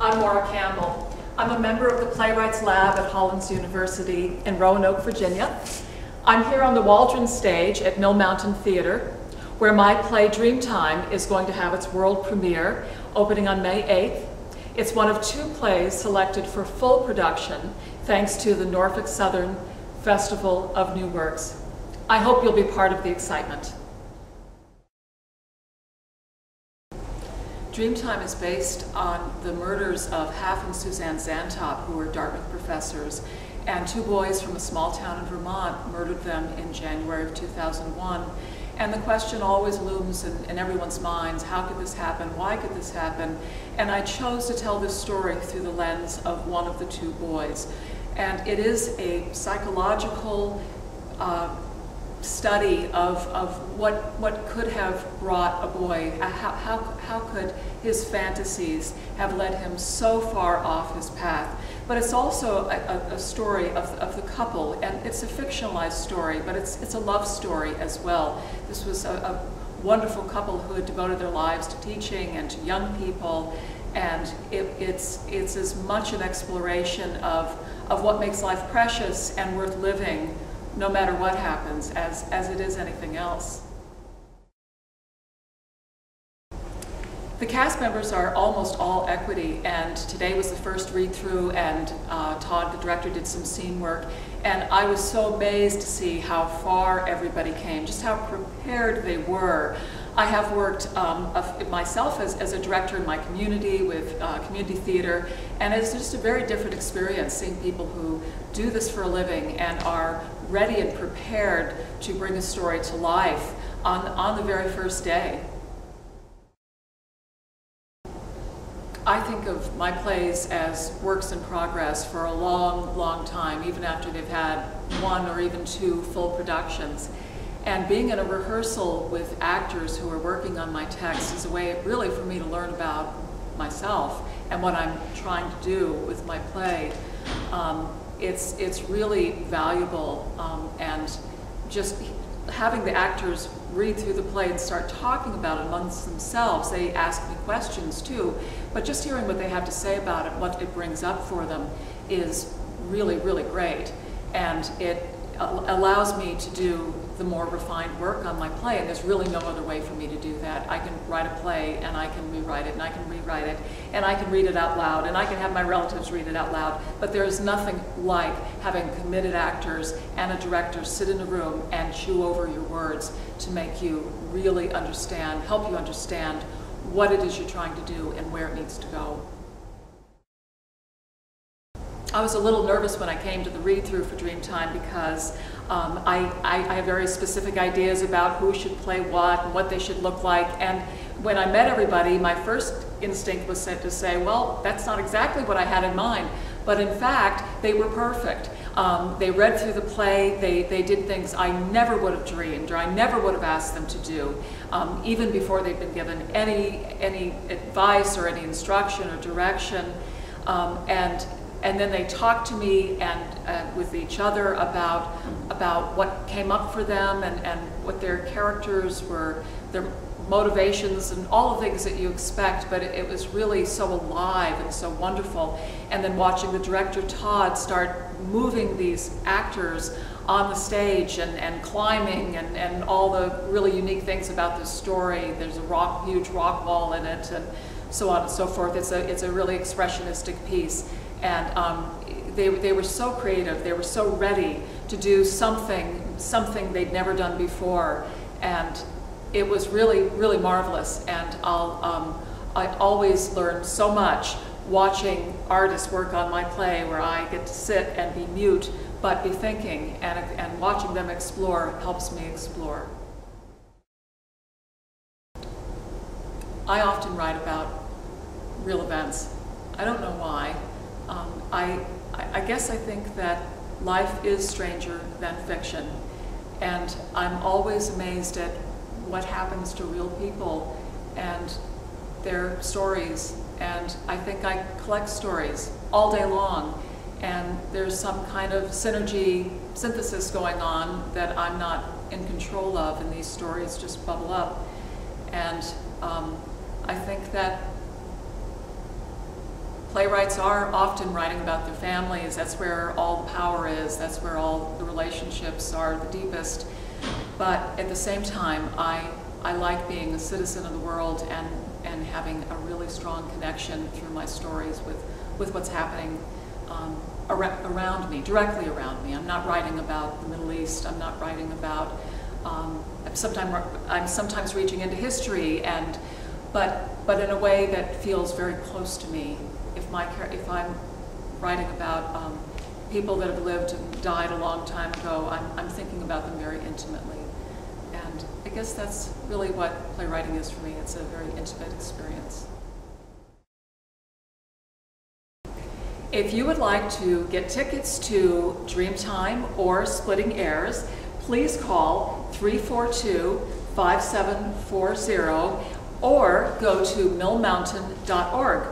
I'm Maura Campbell. I'm a member of the Playwrights Lab at Hollins University in Roanoke, Virginia. I'm here on the Waldron stage at Mill Mountain Theater, where my play Dreamtime is going to have its world premiere, opening on May 8th. It's one of 2 plays selected for full production, thanks to the Norfolk Southern Festival of New Works. I hope you'll be part of the excitement. Dreamtime is based on the murders of Half and Suzanne Zantop, who were Dartmouth professors, and 2 boys from a small town in Vermont murdered them in January of 2001. And the question always looms in everyone's minds, how could this happen? Why could this happen? And I chose to tell this story through the lens of one of the 2 boys. And it is a psychological study of what could have brought a boy, how could his fantasies have led him so far off his path. But it's also a story of the couple, and it's a fictionalized story, but it's a love story as well. This was a wonderful couple who had devoted their lives to teaching and to young people, and it's as much an exploration of what makes life precious and worth living, no matter what happens, as it is anything else. The cast members are almost all equity, and today was the first read-through, and Todd, the director, did some scene work, and I was so amazed to see how far everybody came, just how prepared they were. I have worked myself as a director in my community with community theater, and it's just a very different experience seeing people who do this for a living and are ready and prepared to bring a story to life on the very first day. I think of my plays as works in progress for a long, long time, even after they've had 1 or even 2 full productions. And being in a rehearsal with actors who are working on my text is a way really for me to learn about myself and what I'm trying to do with my play. It's really valuable, and just having the actors read through the play and start talking about it amongst themselves. They ask me questions too, but just hearing what they have to say about it, what it brings up for them, is really, really great. And it allows me to do the more refined work on my play, and there's really no other way for me to do that. I can write a play, and I can rewrite it, and I can rewrite it, and I can read it out loud, and I can have my relatives read it out loud, but there is nothing like having committed actors and a director sit in a room and chew over your words to make you really understand, help you understand what it is you're trying to do and where it needs to go. I was a little nervous when I came to the read-through for Dreamtime because I have very specific ideas about who should play what and what they should look like. And when I met everybody, my first instinct was to say, well, that's not exactly what I had in mind. But in fact, they were perfect. They read through the play, they did things I never would have dreamed or I never would have asked them to do, even before they'd been given any advice or any instruction or direction. And then they talked to me and with each other about what came up for them and what their characters were, their motivations and all the things that you expect, but it was really so alive and so wonderful. And then watching the director, Todd, start moving these actors on the stage and climbing and all the really unique things about this story. There's a huge rock wall in it and so on and so forth. It's a really expressionistic piece. And they were so creative, they were so ready to do something they'd never done before, and it was really, really marvelous. And I always learn so much watching artists work on my play, where I get to sit and be mute, but be thinking, and watching them explore helps me explore. I often write about real events. I don't know why. I guess I think that life is stranger than fiction, and I'm always amazed at what happens to real people and their stories, and I think I collect stories all day long, and there's some kind of synthesis going on that I'm not in control of, and these stories just bubble up. And I think that playwrights are often writing about their families. That's where all the power is. That's where all the relationships are the deepest. But at the same time, I like being a citizen of the world and having a really strong connection through my stories with what's happening around me, directly around me. I'm not writing about the Middle East. I'm not writing about, I'm sometimes reaching into history, but in a way that feels very close to me. If I'm writing about people that have lived and died a long time ago, I'm thinking about them very intimately. And I guess that's really what playwriting is for me. It's a very intimate experience. If you would like to get tickets to Dreamtime or Splitting Airs, please call 342-5740 or go to millmountain.org.